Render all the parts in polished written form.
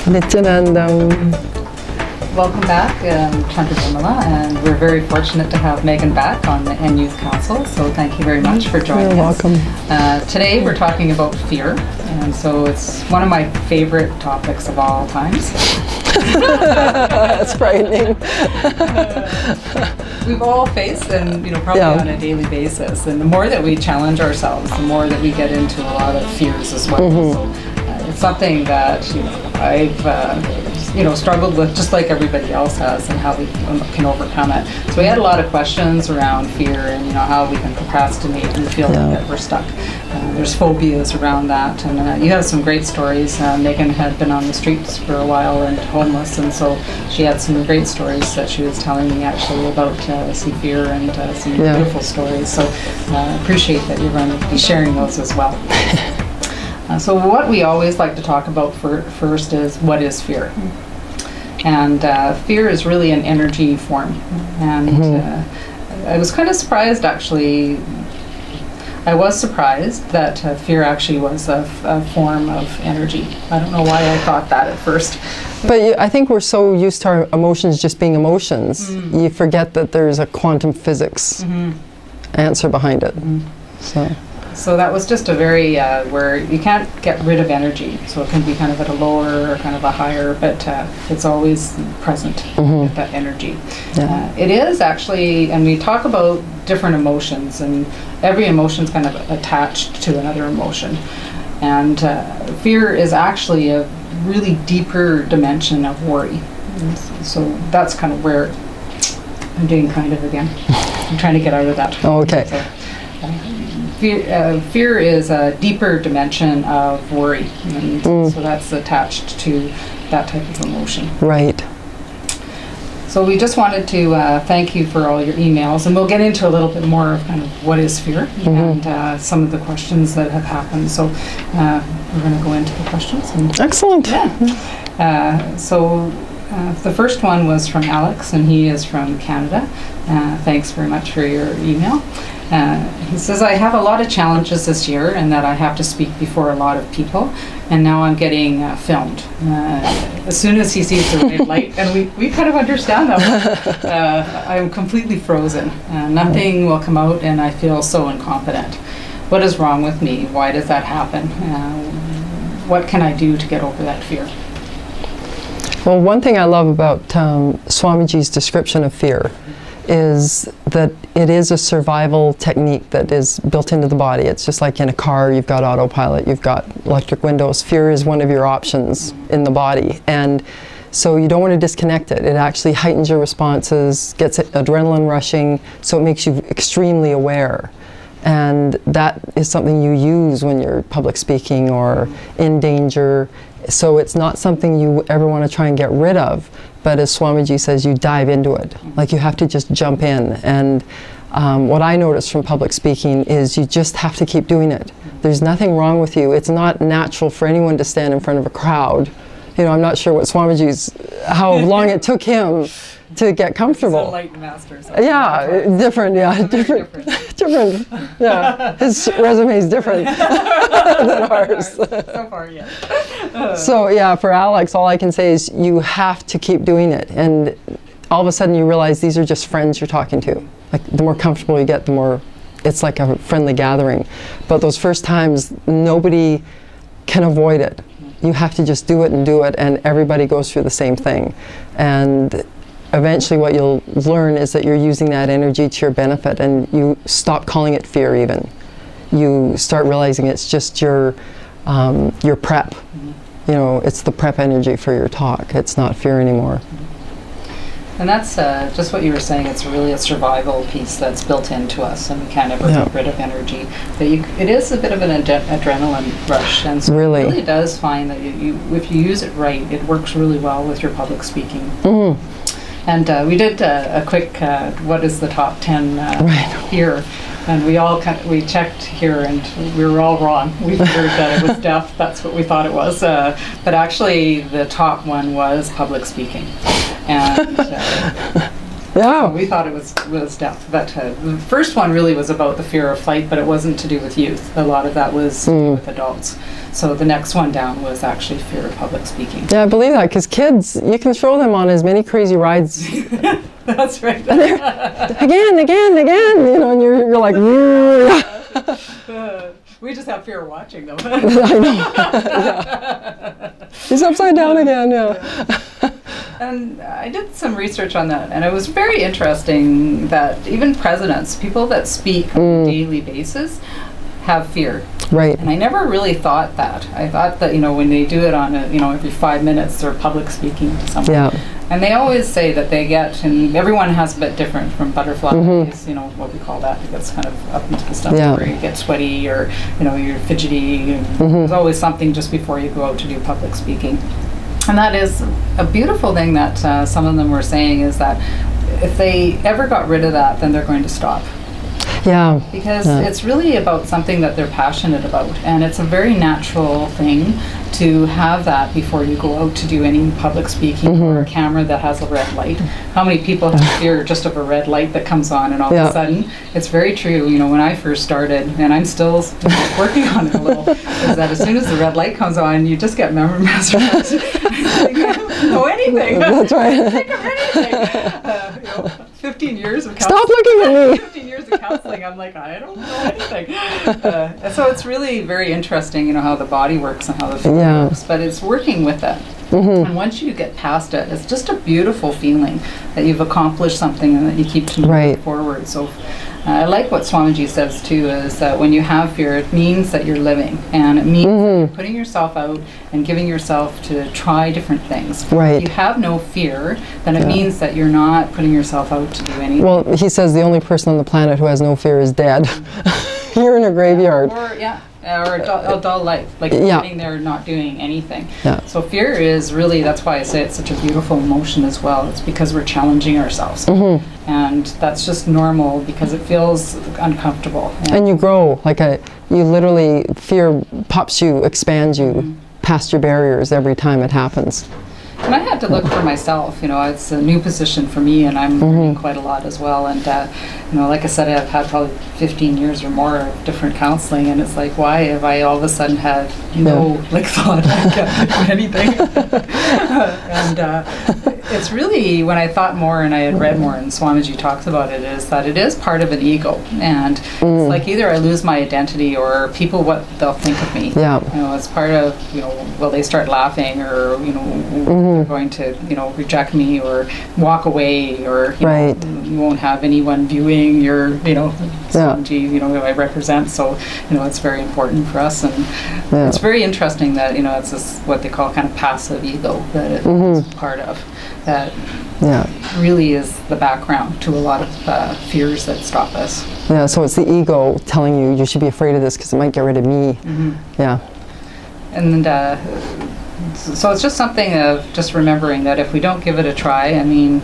Nithyananda. Welcome back, Chandra Vimala, and we're very fortunate to have Megan back on the Youth Council, so thank you very much for joining us. You're welcome. Today we're talking about fear, and so it's one of my favorite topics of all times. That's frightening. We've all faced, and probably on a daily basis, and the more that we challenge ourselves, the more that we get into a lot of fears as well. So, it's something that I've struggled with, just like everybody else has, and how we can overcome it. So we had a lot of questions around fear and how we can procrastinate and feel that we're stuck. There's phobias around that, and you have some great stories. Megan had been on the streets for a while and homeless, and so she had some great stories that she was telling me actually about some fear and some beautiful stories. So appreciate that you're going to be sharing those as well. So what we always like to talk about first is, what is fear? And fear is really an energy form. And I was kind of surprised, actually. I was surprised that fear actually was a form of energy. I don't know why I thought that at first. But I think we're so used to our emotions just being emotions, you forget that there's a quantum physics answer behind it. So that was just a very, where you can't get rid of energy. So it can be kind of at a lower or kind of a higher, but it's always present, that energy. It is actually, and we talk about different emotions, and every emotion is kind of attached to another emotion. And fear is actually a really deeper dimension of worry. So that's kind of where I'm doing kind of again. I'm trying to get out of that. Oh, okay. So, fear is a deeper dimension of worry, and so that's attached to that type of emotion. Right. So we just wanted to thank you for all your emails, and we'll get into a little bit more of kind of what is fear and some of the questions that have happened. So we're going to go into the questions. Excellent. So the first one was from Alex, and he is from Canada. Thanks very much for your email. He says, I have a lot of challenges this year, and that I have to speak before a lot of people, and now I'm getting filmed. As soon as he sees the red light, and we kind of understand that, I'm completely frozen. Nothing will come out, and I feel so incompetent. What is wrong with me? Why does that happen? What can I do to get over that fear? Well, one thing I love about Swamiji's description of fear is that it is a survival technique that is built into the body. It's just like in a car, you've got autopilot, you've got electric windows. Fear is one of your options in the body. And so you don't want to disconnect it. It actually heightens your responses, gets adrenaline rushing, so it makes you extremely aware. And that is something you use when you're public speaking or in danger. So it's not something you ever want to try and get rid of. But as Swamiji says, you dive into it. Like, you have to just jump in. And what I noticed from public speaking is you just have to keep doing it. There's nothing wrong with you. It's not natural for anyone to stand in front of a crowd. I'm not sure what how long it took him to get comfortable. He's a light master. Different. Yeah, his resume is different than ours. So far, yeah. So yeah, for Alex, all I can say is you have to keep doing it, and all of a sudden you realize these are just friends you're talking to. Like, the more comfortable you get, the more it's like a friendly gathering. But those first times, nobody can avoid it. You have to just do it, and everybody goes through the same thing. And eventually what you'll learn is that you're using that energy to your benefit, and you stop calling it fear even. You start realizing it's just your prep. It's the prep energy for your talk. It's not fear anymore. And that's just what you were saying. It's really a survival piece that's built into us, and we can't ever get rid of energy. But it is a bit of an adrenaline rush, and so it really does find that if you use it right, it works really well with your public speaking. And we did a quick, what is the top 10 here? And we checked here, and we were all wrong. We figured that it was deaf. That's what we thought it was. But actually, the top one was public speaking. And Yeah. So we thought it was death. But the first one really was about the fear of flight, but it wasn't to do with youth. A lot of that was to do with adults. So the next one down was actually fear of public speaking. Yeah, I believe that, because kids, you can throw them on as many crazy rides. That's right. Again, you know, and you're like, we just have fear of watching them. I know. Yeah. He's upside down again, yeah. And I did some research on that, and it was very interesting that even presidents, people that speak on a daily basis, have fear. Right. And I never really thought that. I thought that, you know, when they do it on a, you know, every 5 minutes, they're public speaking to someone. Yeah. And they always say that they get, and everyone has a bit different from butterflies, you know, what we call that. It gets kind of up into the stomach, or you get sweaty, or, you know, you're fidgety. There's always something just before you go out to do public speaking. And that is a beautiful thing that some of them were saying, is that if they ever got rid of that, then they're going to stop. Yeah. Because it's really about something that they're passionate about, and it's a very natural thing to have that before you go out to do any public speaking or a camera that has a red light. How many people have fear just of a red light that comes on, and all of a sudden, it's very true. You know, when I first started, and I'm still working on it a little, is that as soon as the red light comes on, you just get mesmerized. I don't know anything. That's right. I think of anything. You know, 15 years of Stop looking at me. 15 years of counseling, I'm like, I don't know anything. So it's really very interesting, you know, how the body works and how the feeling works, but it's working with it. And once you get past it, it's just a beautiful feeling that you've accomplished something and that you keep to move forward. So I like what Swamiji says too, is that when you have fear, it means that you're living, and it means that you're putting yourself out and giving yourself to try different things. Right. If you have no fear, then it means that you're not putting yourself out to do anything. Well, he says the only person on the planet who has no fear is dead. You're in a graveyard. Or a dull life, like sitting there not doing anything. So fear is really, that's why I say it's such a beautiful emotion as well. It's because we're challenging ourselves. And that's just normal because it feels uncomfortable. And you grow, you literally, fear pops you, expands you past your barriers every time it happens. And I had to look for myself, you know, it's a new position for me, and I'm learning quite a lot as well. And, you know, like I said, I've had probably 15 years or more of different counseling, and it's like, why have I all of a sudden had no, thought I can't do anything? And it's really, when I thought more and I had read more, and Swamiji talks about it, is that it is part of an ego. And it's like either I lose my identity, or people, what they'll think of me. You know, as part of, you know, will they start laughing, or, you know, they're going to, you know, reject me or walk away, or you know, you won't have anyone viewing your, you know, you know, who I represent. So, you know, it's very important for us, and it's very interesting that, you know, it's this, what they call kind of passive ego that it's part of, that really is the background to a lot of fears that stop us. Yeah, so it's the ego telling you you should be afraid of this because it might get rid of me. And so it's just something of just remembering that if we don't give it a try, I mean,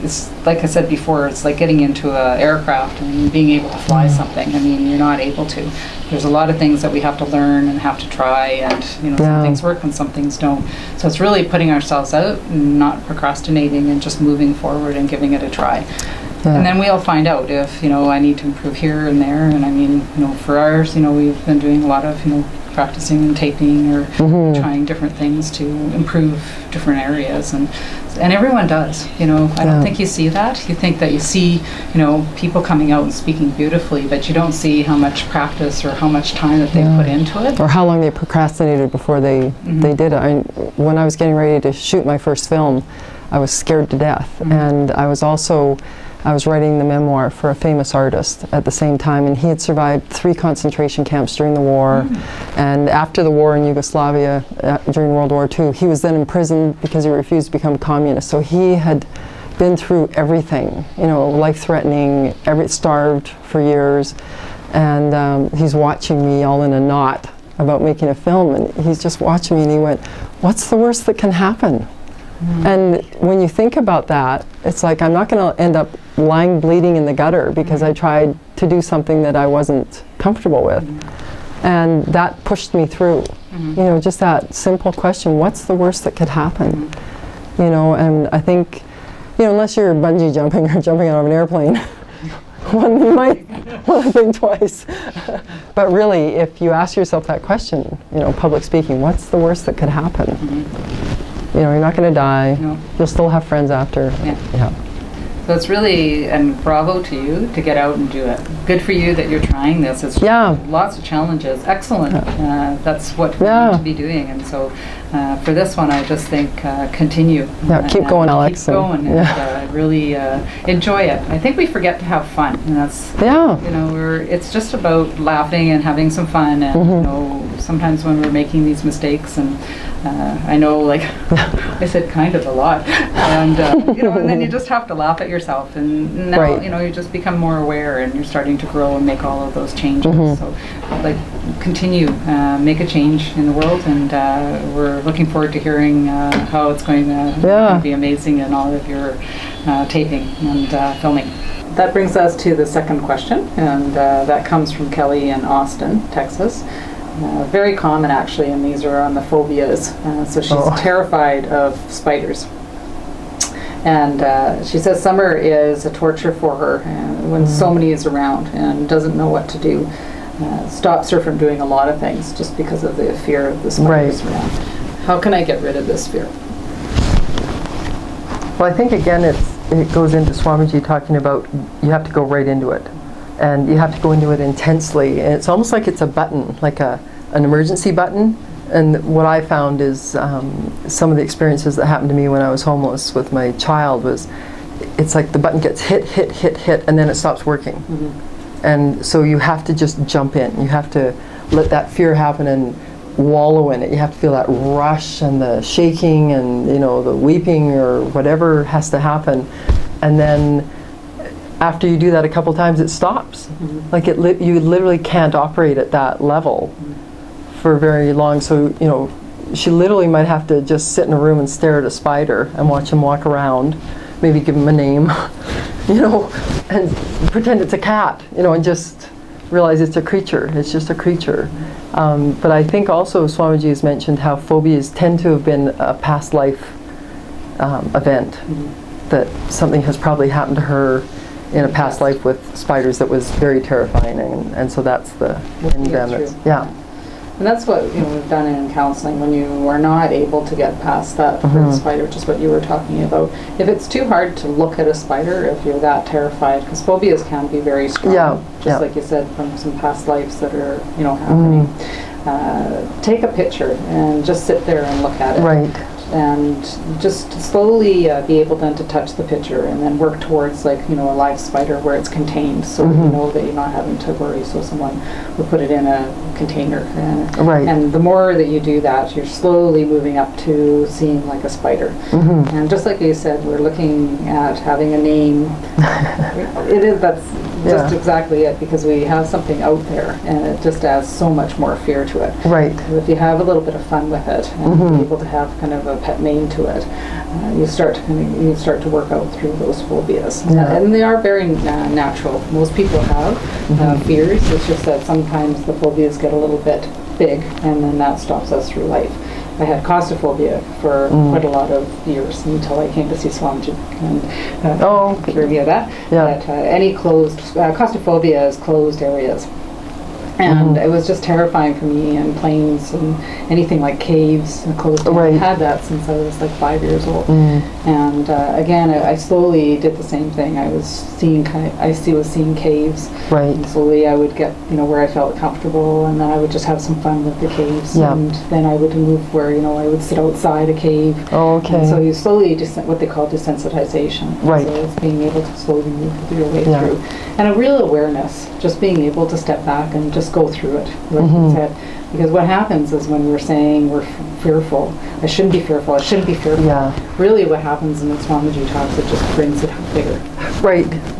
it's like I said before, it's like getting into an aircraft and being able to fly something. I mean, you're not able to. There's a lot of things that we have to learn and have to try, and, you know, some things work and some things don't. So it's really putting ourselves out and not procrastinating and just moving forward and giving it a try. And then we'll find out if, you know, I need to improve here and there. And I mean, you know, for ours, you know, we've been doing a lot of, you know, practicing and taping, or trying different things to improve different areas, and everyone does, you know. I don't think you see that. You think that you see, you know, people coming out and speaking beautifully, but you don't see how much practice or how much time that they put into it, or how long they procrastinated before they did it. When I was getting ready to shoot my first film, I was scared to death, and I was writing the memoir for a famous artist at the same time, and he had survived 3 concentration camps during the war, and after the war in Yugoslavia, during World War II, he was then in prison because he refused to become communist. So he had been through everything, you know, life-threatening, starved for years, and he's watching me all in a knot about making a film, and he's just watching me, and he went, "What's the worst that can happen?" And when you think about that, it's like, I'm not going to end up lying bleeding in the gutter because I tried to do something that I wasn't comfortable with. And that pushed me through. You know, just that simple question, what's the worst that could happen? You know, and I think You know, unless you're bungee jumping or jumping out of an airplane, one you might want to think twice. But really, if you ask yourself that question, you know, public speaking, what's the worst that could happen? You know, you're not going to die. No. You'll still have friends after. Yeah. So it's really, and bravo to you to get out and do it. Good for you that you're trying this. It's lots of challenges. Excellent. That's what we need to be doing. And so for this one, I just think continue. Yeah, keep going, Alex. Keep going and really enjoy it. I think we forget to have fun. And that's, you know, it's just about laughing and having some fun. And, you know, sometimes when we're making these mistakes, and I know, like, I said kind of a lot. And, you know, and then you just have to laugh at yourself. And now, you know, you just become more aware and you're starting to grow and make all of those changes. So, like, continue, make a change in the world. And we're looking forward to hearing how it's going to be amazing in all of your taping and filming. That brings us to the second question, and that comes from Kelly in Austin, Texas. Very common, actually, and these are on the phobias. So she's terrified of spiders. And she says summer is a torture for her when so many is around and doesn't know what to do. Stops her from doing a lot of things just because of the fear of the spiders around. How can I get rid of this fear? Well, I think, again, it goes into Swamiji talking about you have to go right into it. And you have to go into it intensely. And it's almost like it's a button, like an emergency button. And what I found is some of the experiences that happened to me when I was homeless with my child was, it's like the button gets hit, and then it stops working. And so you have to just jump in. You have to let that fear happen and wallow in it. You have to feel that rush and the shaking and, you know, the weeping or whatever has to happen. And then after you do that a couple times, it stops. Like you literally can't operate at that level for very long. So, you know, she literally might have to just sit in a room and stare at a spider and watch him walk around, maybe give him a name, you know, and pretend it's a cat, you know, and just realize it's a creature. It's just a creature. But I think also Swamiji has mentioned how phobias tend to have been a past life event, that something has probably happened to her in a past life with spiders that was very terrifying, and so that's the in them. And that's what, you know, we've done in counseling when you are not able to get past that spider, just what you were talking about. If it's too hard to look at a spider, if you're that terrified, because phobias can be very strong, just like you said, from some past lives that are, you know, happening. Take a picture and just sit there and look at it. And just slowly be able then to touch the picture and then work towards, like, you know, a live spider where it's contained, so you know that you're not having to worry. So someone will put it in a container, and the more that you do that, you're slowly moving up to seeing like a spider. And just like you said, we're looking at having a name. That's just exactly it, because we have something out there and it just adds so much more fear to it. If you have a little bit of fun with it and be able to have kind of a pet name to it, you start to work out through those phobias. And they are very natural. Most people have fears. It's just that sometimes the phobias get a little bit big, and then that stops us through life. I had claustrophobia for quite a lot of years until I came to see Swamiji. And clearly that. That any closed claustrophobia is closed areas. And it was just terrifying for me, and planes and anything like caves and closed down. I had that since I was like 5 years old. And again, I slowly did the same thing. I was seeing caves. And slowly I would get, you know, where I felt comfortable, and then I would just have some fun with the caves. And then I would move where, you know, I would sit outside a cave. And so you slowly what they call desensitization. So it's being able to slowly move your way through. And a real awareness, just being able to step back and just go through it, like you said. Because what happens is when we're saying we're fearful, I shouldn't be fearful, really what happens, and when Swamiji talks, it just brings it bigger.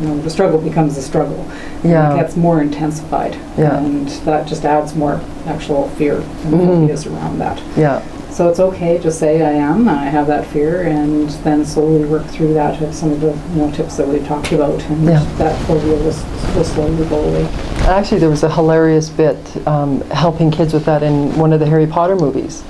You know, the struggle becomes a struggle. And it gets more intensified. And that just adds more actual fear and phobias around that. So it's okay, just say I have that fear, and then slowly work through that with some of the, you know, tips that we've talked about, and that phobia will slowly go away. Actually, there was a hilarious bit helping kids with that in one of the Harry Potter movies.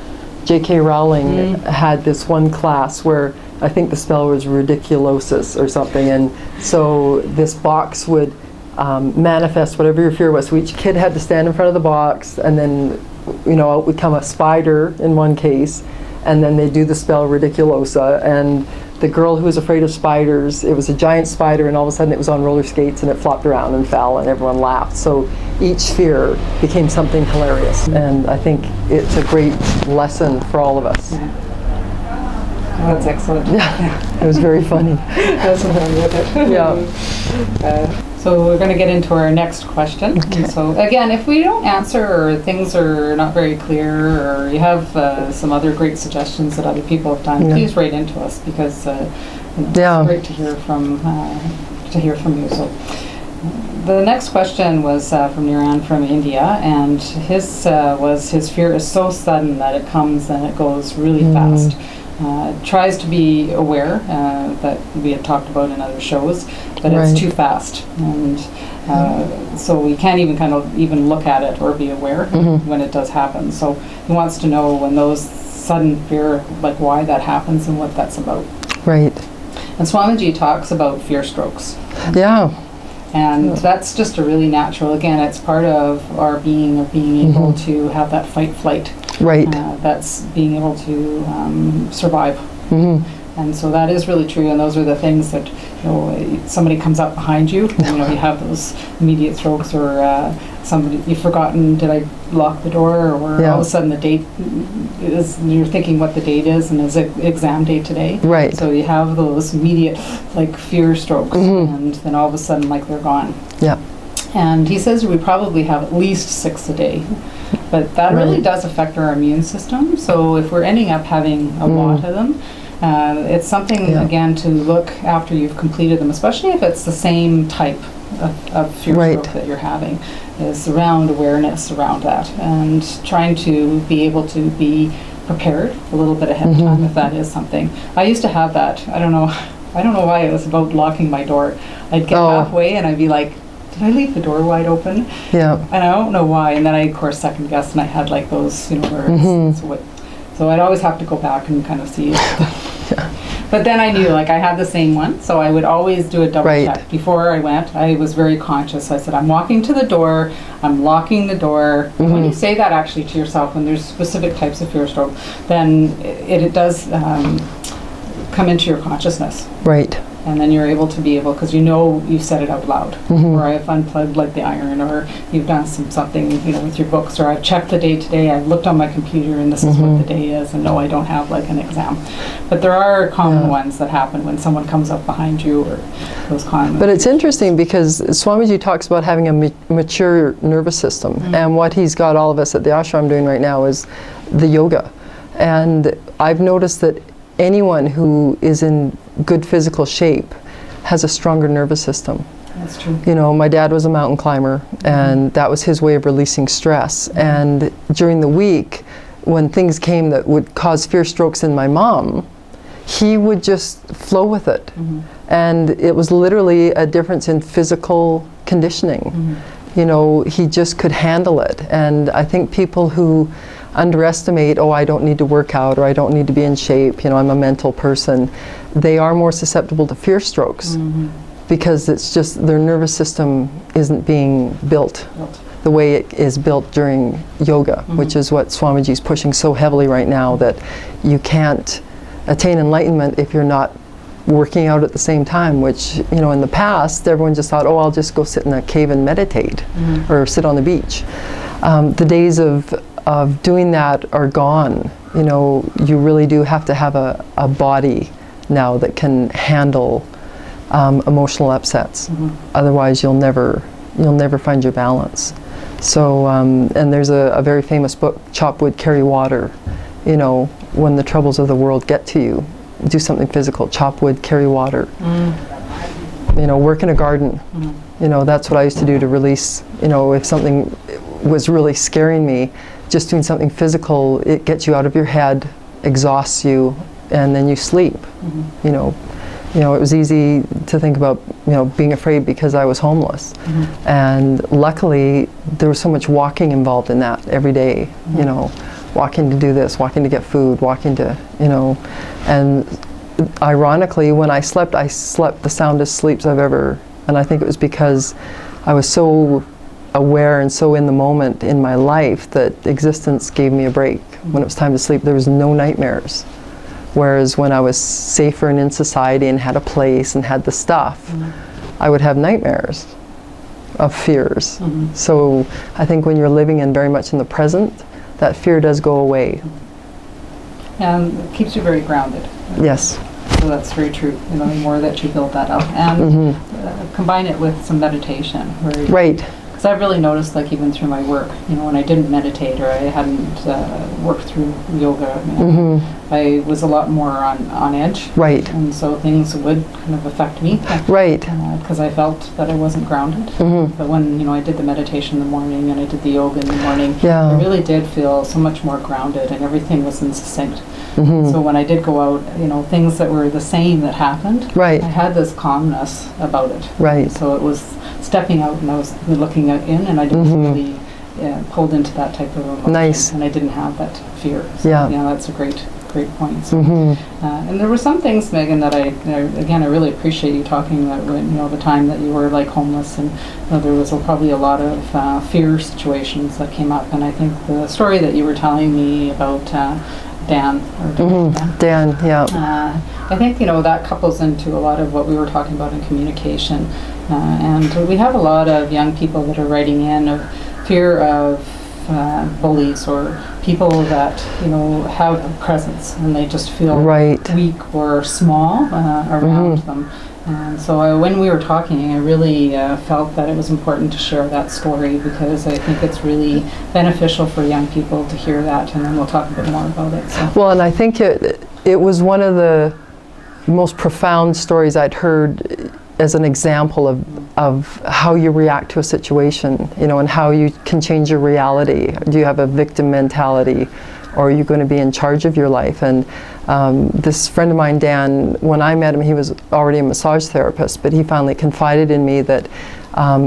J.K. Rowling had this one class where I think the spell was ridiculosis or something, and so this box would manifest whatever your fear was. So each kid had to stand in front of the box, and then, you know, out would come a spider in one case, and then they do the spell ridiculosa, and the girl who was afraid of spiders, it was a giant spider, and all of a sudden it was on roller skates and it flopped around and fell, and everyone laughed. So each fear became something hilarious, and I think it's a great lesson for all of us. Yeah. Oh, that's excellent. Yeah, it was very funny. That's what I'm with it. Yeah. So we're going to get into our next question. Okay. So again, if we don't answer, or things are not very clear, or you have some other great suggestions that other people have done, please write into us, because you know, it's great to hear from you. So the next question was from Niran from India, and his was his fear is so sudden that it comes and it goes really fast. Tries to be aware, that we had talked about in other shows, but it's too fast, and so we can't even look at it or be aware when it does happen. So he wants to know when those sudden fear, like why that happens and what that's about. Right. And Swamiji talks about fear strokes. Yeah. And that's just a really natural, again, it's part of our being, of being able to have that fight-flight. Right. That's being able to survive. And so that is really true, and those are the things that, you know, somebody comes up behind you, and, you know, you have those immediate strokes, or somebody, you've forgotten, did I lock the door, or all of a sudden the date is, you're thinking what the date is, and is it exam day today? Right. So you have those immediate, like, fear strokes, and then all of a sudden, like, they're gone. Yeah. And he says we probably have at least 6 a day. But that really does affect our immune system. So if we're ending up having a lot of them, it's something, again, to look after you've completed them, especially if it's the same type of fear stroke that you're having, is around awareness around that, and trying to be able to be prepared a little bit ahead of time if that is something. I used to have that. I don't know why it was about locking my door. I'd get halfway and I'd be like, did I leave the door wide open? Yeah. And I don't know why. And then I, of course, second guessed, and I had like those, you know, where so I'd always have to go back and kind of see. But then I knew, like, I had the same one, so I would always do a double check. Before I went, I was very conscious. I said, I'm walking to the door, I'm locking the door. When you say that actually to yourself, when there's specific types of fear stroke, then it does come into your consciousness. Right. And then you're able to be able, because you know you've said it out loud, or I've unplugged like the iron, or you've done something, you know, with your books, or I've checked the day today, I've looked on my computer and this is what the day is, and no, I don't have like an exam. But there are common ones that happen when someone comes up behind you, or those common. But it's interesting because Swamiji talks about having a mature nervous system, and what he's got all of us at the ashram doing right now is the yoga. And I've noticed that anyone who is in good physical shape has a stronger nervous system. That's true. You know, my dad was a mountain climber, and that was his way of releasing stress. And during the week, when things came that would cause fear strokes in my mom, he would just flow with it. And it was literally a difference in physical conditioning. You know, he just could handle it. And I think people who underestimate, oh, I don't need to work out, or I don't need to be in shape, you know, I'm a mental person, they are more susceptible to fear strokes because it's just their nervous system isn't being built the way it is built during yoga, which is what Swamiji's pushing so heavily right now, that you can't attain enlightenment if you're not working out at the same time, which, you know, in the past everyone just thought, oh, I'll just go sit in a cave and meditate or sit on the beach. The days of doing that are gone. You know, you really do have to have a body now that can handle emotional upsets. Otherwise you'll never find your balance. So and there's a very famous book, Chop Wood, Carry Water. You know, when the troubles of the world get to you, do something physical. Chop wood, carry water. You know, work in a garden. You know, that's what I used to do to release, you know, if something was really scaring me, just doing something physical, it gets you out of your head, exhausts you, and then you sleep. You know, it was easy to think about, you know, being afraid because I was homeless. And luckily, there was so much walking involved in that every day, you know, walking to do this, walking to get food, walking to, you know, and ironically, when I slept the soundest sleeps I've ever, and I think it was because I was so aware and so in the moment in my life that existence gave me a break. When it was time to sleep, there was no nightmares. Whereas when I was safer and in society and had a place and had the stuff, I would have nightmares of fears. So I think when you're living in very much in the present, that fear does go away. And it keeps you very grounded. Yes. So that's very true. You know, the more that you build that up, and combine it with some meditation. Right. Because I've really noticed, like even through my work, you know, when I didn't meditate or I hadn't worked through yoga, you know, I was a lot more on edge. Right. And so things would kind of affect me. Right. Because I felt that I wasn't grounded. But when, you know, I did the meditation in the morning and I did the yoga in the morning, I really did feel so much more grounded and everything was in succinct. So when I did go out, you know, things that were the same that happened, I had this calmness about it. Right. So it was stepping out and I was looking in and I didn't really pulled into that type of emotion. Nice. And I didn't have that fear. So, yeah, that's a great point. So, and there were some things, Megan, that I really appreciate you talking about, you know, the time that you were like homeless, and you know, there was probably a lot of fear situations that came up, and I think the story that you were telling me about Dan. Dan, yeah. I think, you know, that couples into a lot of what we were talking about in communication, and we have a lot of young people that are writing in of fear of bullies or people that, you know, have a presence and they just feel weak or small around them. And so when we were talking, I really felt that it was important to share that story because I think it's really beneficial for young people to hear that, and then we'll talk a bit more about it. So. Well, and I think it was one of the most profound stories I'd heard as an example of how you react to a situation, you know, and how you can change your reality. Do you have a victim mentality, or are you going to be in charge of your life? And this friend of mine, Dan, when I met him, he was already a massage therapist, but he finally confided in me that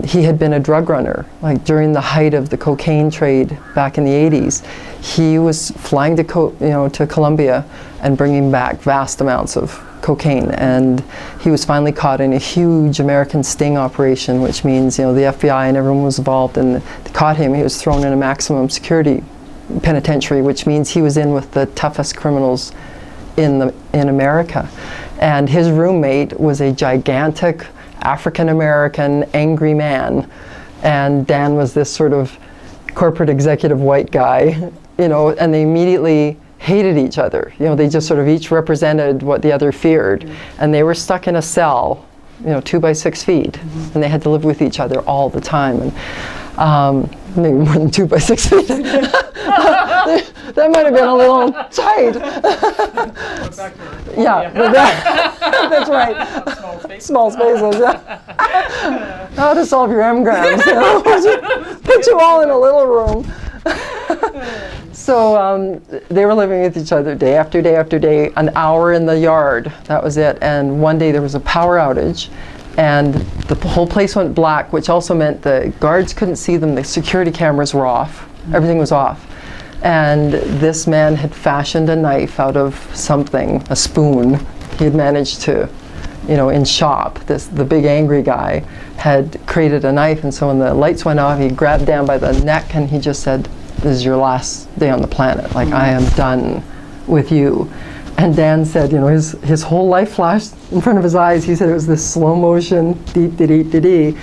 he had been a drug runner. Like during the height of the cocaine trade back in the 80s, he was flying to to Colombia and bringing back vast amounts of cocaine, and he was finally caught in a huge American sting operation, which means, you know, the FBI and everyone was involved, and they caught him. He was thrown in a maximum security penitentiary, which means he was in with the toughest criminals in America. And his roommate was a gigantic African-American angry man, and Dan was this sort of corporate executive white guy, you know, and they immediately hated each other. You know, they just sort of each represented what the other feared, and they were stuck in a cell, you know, 2 by 6 feet, and they had to live with each other all the time. And maybe more than 2 by 6 feet. That might have been a little tight. Yeah, that's right. Small spaces. Yeah. How to solve your M-grams? You know? Put you all in a little room. So they were living with each other day after day after day, an hour in the yard. That was it. And one day there was a power outage, and the whole place went black, which also meant the guards couldn't see them. The security cameras were off. Everything was off. And this man had fashioned a knife out of something, a spoon. He had managed to, you know, in shock, the big angry guy had created a knife, and so when the lights went off, he grabbed Dan by the neck and he just said, "This is your last day on the planet. Like, I am done with you." And Dan said, you know, his whole life flashed in front of his eyes. He said it was this slow motion, dee-dee-dee-dee-dee.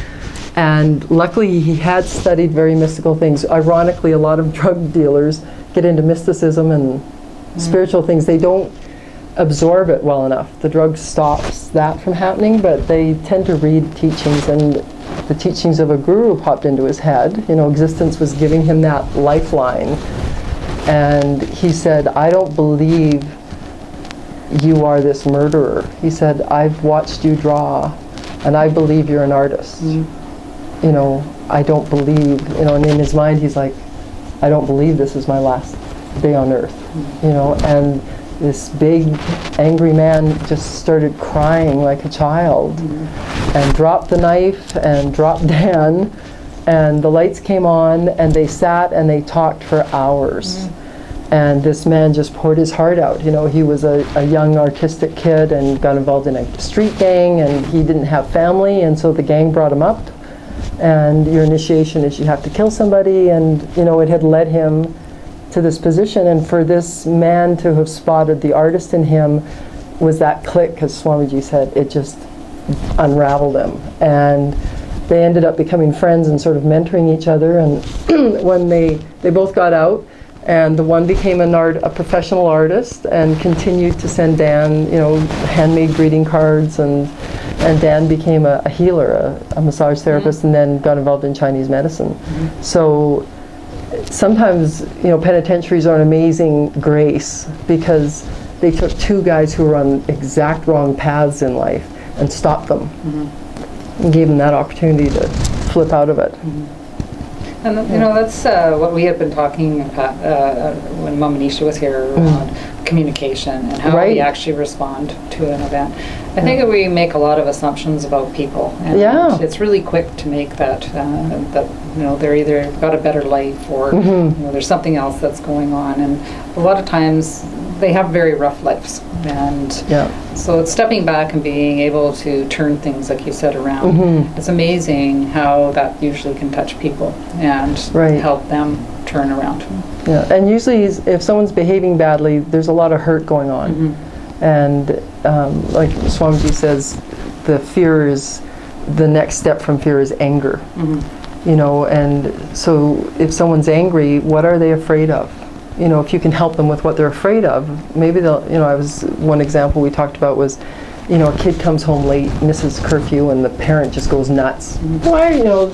And luckily he had studied very mystical things. Ironically, a lot of drug dealers get into mysticism and spiritual things. They don't absorb it well enough. The drug stops that from happening, but they tend to read teachings, and the teachings of a guru popped into his head. You know, existence was giving him that lifeline. And he said, "I don't believe you are this murderer." He said, "I've watched you draw, and I believe you're an artist." You know, I don't believe, you know, and in his mind he's like, "I don't believe this is my last day on earth." You know, and this big angry man just started crying like a child, and dropped the knife and dropped Dan, and the lights came on, and they sat and they talked for hours. And this man just poured his heart out. You know, he was a young artistic kid and got involved in a street gang, and he didn't have family, and so the gang brought him up. And your initiation is you have to kill somebody, and you know, it had led him to this position. And for this man to have spotted the artist in him was that click, as Swamiji said, it just unraveled him. And they ended up becoming friends and sort of mentoring each other. And when they both got out, and the one became a professional artist and continued to send Dan, you know, handmade greeting cards, and Dan became a healer, a massage therapist, and then got involved in Chinese medicine. So sometimes, you know, penitentiaries are an amazing grace, because they took two guys who were on exact wrong paths in life and stopped them, and gave them that opportunity to flip out of it. And you know, that's what we had been talking about when Mom Anisha was here, around communication and how we actually respond to an event. I think that we make a lot of assumptions about people, and it's really quick to make that that you know, they're either got a better life, or you know, there's something else that's going on, and a lot of times they have very rough lives, and so it's stepping back and being able to turn things, like you said, around. It's amazing how that usually can touch people and help them turn around. Yeah, and usually if someone's behaving badly, there's a lot of hurt going on. And like Swamiji says, the fear is, the next step from fear is anger. You know, and so if someone's angry, what are they afraid of? You know, if you can help them with what they're afraid of, maybe they'll, you know, one example we talked about was, you know, a kid comes home late, misses curfew, and the parent just goes nuts. Why, you know,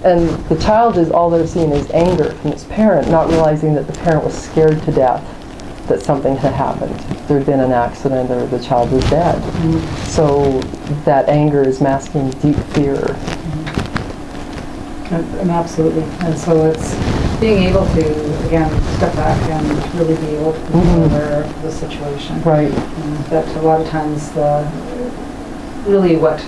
and the child is, all they're seeing is anger from its parent, not realizing that the parent was scared to death that something had happened. There'd been an accident, or the child was dead. So that anger is masking deep fear. And absolutely. And so it's being able to, again, step back and really be able to be aware of the situation. Right. And that a lot of times really what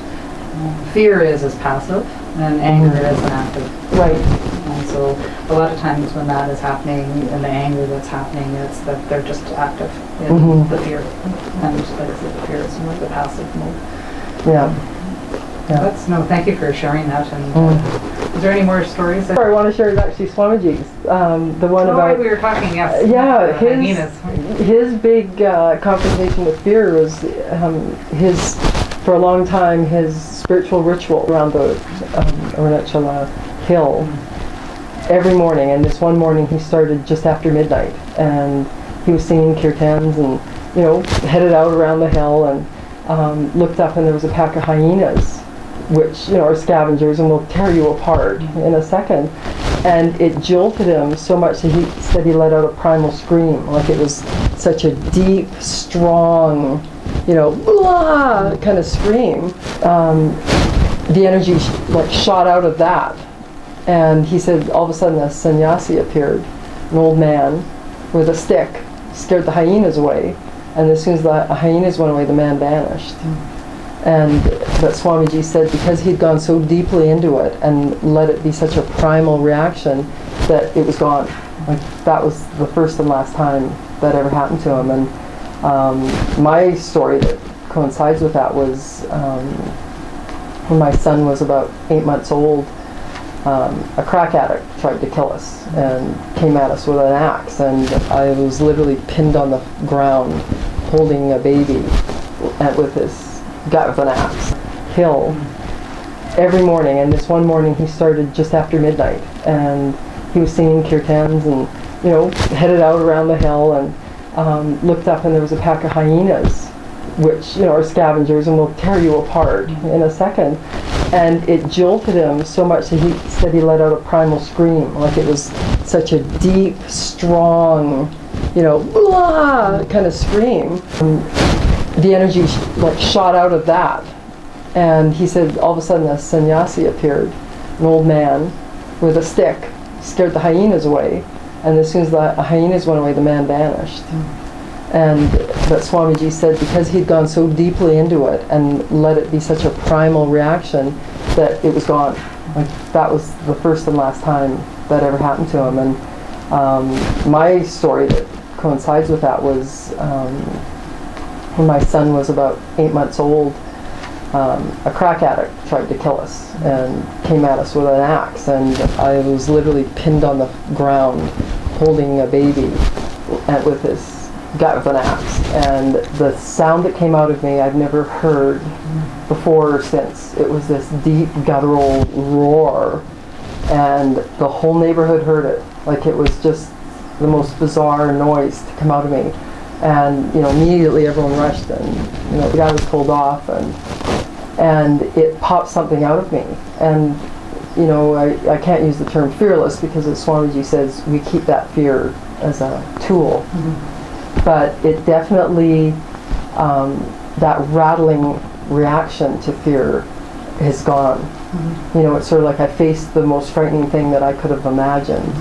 fear is passive, and anger is an active. Right. And so a lot of times when that is happening, and the anger that's happening, it's that they're just active in the fear. And like I said, the fear is more the passive mode. Yeah. That's, no, thank you for sharing that. And is there any more stories? I want to share is actually Swamiji's. The one about, we were talking, yes. His big confrontation with fear was for a long time, his spiritual ritual around the Arunachala hill every morning. And this one morning he started just after midnight, and he was singing kirtans, and you know, headed out around the hill, and looked up, and there was a pack of hyenas, which, you know, are scavengers and will tear you apart in a second. And it jolted him so much that he said he let out a primal scream, like it was such a deep, strong, you know, blah, kind of scream. The energy like shot out of that. And he said all of a sudden a sannyasi appeared, an old man with a stick, scared the hyenas away. And as soon as the hyenas went away, the man vanished. But Swamiji said because he'd gone so deeply into it and let it be such a primal reaction, that it was gone. Like, that was the first and last time that ever happened to him. And my story that coincides with that was when my son was about 8 months old, a crack addict tried to kill us and came at us with an axe, and I was literally pinned on the ground holding a baby with his gut with an axe. Hill every morning, and this one morning he started just after midnight, and he was singing kirtans, and you know, headed out around the hill, and looked up, and there was a pack of hyenas, which, you know, are scavengers and will tear you apart in a second. And it jolted him so much that he said he let out a primal scream, like it was such a deep, strong, you know, blah, kind of scream. The energy like shot out of that. And he said all of a sudden a sannyasi appeared, an old man with a stick, scared the hyenas away. And as soon as the hyenas went away, the man vanished. But Swamiji said because he'd gone so deeply into it and let it be such a primal reaction, that it was gone. Like, that was the first and last time that ever happened to him. And My story that coincides with that was when my son was about 8 months old, a crack addict tried to kill us and came at us with an axe, and I was literally pinned on the ground holding a baby with this guy with an axe, and the sound that came out of me I've never heard before or since. It was this deep guttural roar, and the whole neighborhood heard it. Like, it was just the most bizarre noise to come out of me. And, you know, immediately everyone rushed, and, you know, the guy was pulled off, and it popped something out of me. And, you know, I can't use the term fearless, because as Swamiji says, we keep that fear as a tool. But it definitely, that rattling reaction to fear is gone. You know, it's sort of like I faced the most frightening thing that I could have imagined.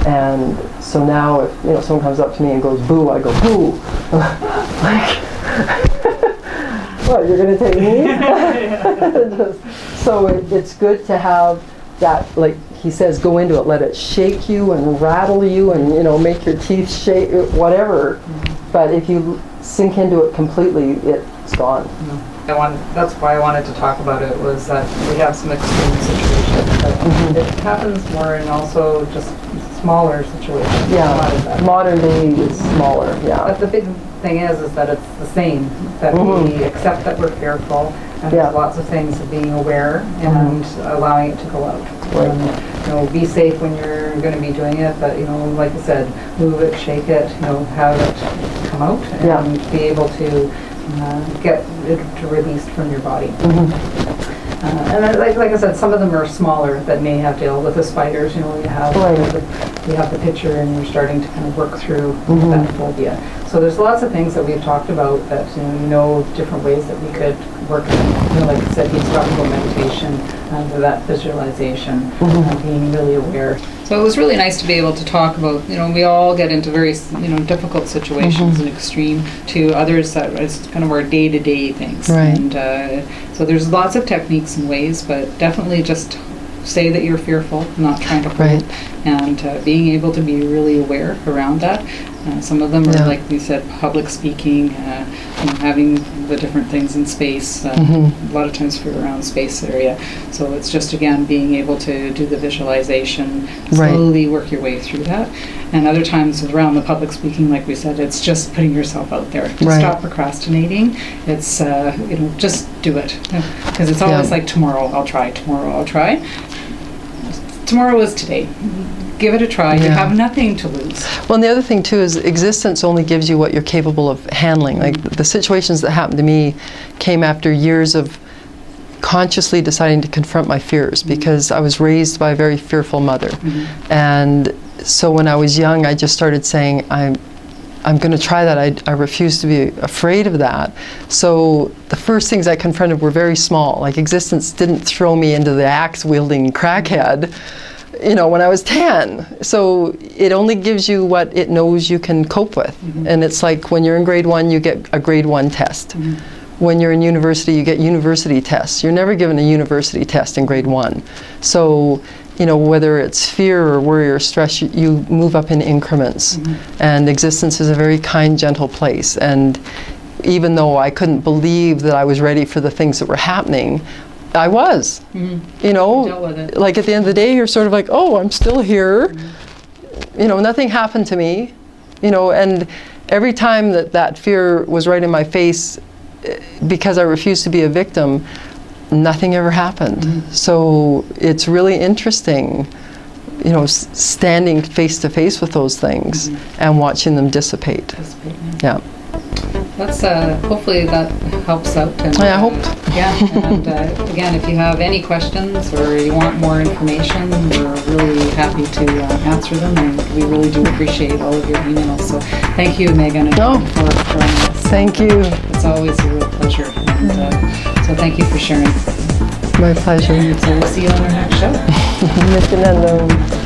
And so now if, you know, someone comes up to me and goes, boo, I go, boo. Like, what, you're going to take me? So it's good to have that, like he says, go into it, let it shake you and rattle you and, you know, make your teeth shake, whatever. But if you sink into it completely, it's gone. That's why I wanted to talk about it, was that we have some extreme situations. But it happens more in also just smaller situations. Yeah, modern day is smaller, yeah. But the big thing is that it's the same, that we accept that we're fearful, and there's lots of things of being aware and allowing it to go out. Right. And, you know, be safe when you're going to be doing it, but, you know, like I said, move it, shake it, you know, have it come out and be able to get it released from your body. And like I said, some of them are smaller that may have to deal with the spiders. You know, you have the picture, and you're starting to kind of work through that phobia. So there's lots of things that we've talked about that, you know, different ways that we could work. You know, like I said, he's talking about meditation, that visualization, being really aware. So it was really nice to be able to talk about, you know, we all get into very, you know, difficult situations and extreme, to others that is kind of our day-to-day things. Right. And so there's lots of techniques and ways, but definitely just say that you're fearful, not trying to hold, and being able to be really aware around that. Some of them are, like we said, public speaking, you know, having the different things in space, a lot of times for around space area. So it's just, again, being able to do the visualization, slowly work your way through that. And other times around the public speaking, like we said, it's just putting yourself out there. Just stop procrastinating. It's, you know, just do it. Because it's always like, tomorrow I'll try, tomorrow I'll try. Tomorrow is today. Give it a try. You have nothing to lose. Well, and the other thing too is existence only gives you what you're capable of handling. Like the situations that happened to me came after years of consciously deciding to confront my fears, because I was raised by a very fearful mother. And so when I was young, I just started saying, I'm going to try that. I refuse to be afraid of that. So the first things I confronted were very small. Like existence didn't throw me into the axe-wielding crackhead, you know, when I was 10. So it only gives you what it knows you can cope with. And it's like when you're in grade 1, you get a grade 1 test. When you're in university, you get university tests. You're never given a university test in grade 1. So, you know, whether it's fear or worry or stress, you move up in increments. And existence is a very kind, gentle place. And even though I couldn't believe that I was ready for the things that were happening, I was. You know, dealt with it. Like at the end of the day, you're sort of like, oh, I'm still here. You know, nothing happened to me. You know, and every time that fear was right in my face, because I refused to be a victim, nothing ever happened. So it's really interesting, you know, standing face to face with those things and watching them dissipate. Yeah. That's hopefully that helps out. And, I hope. Yeah, and again, if you have any questions or you want more information, we're really happy to answer them, and we really do appreciate all of your emails. So thank you, Megan, for joining us. Thank you. It's always a real pleasure. And, so thank you for sharing. My pleasure. So we'll see you on our next show. Nithyananda.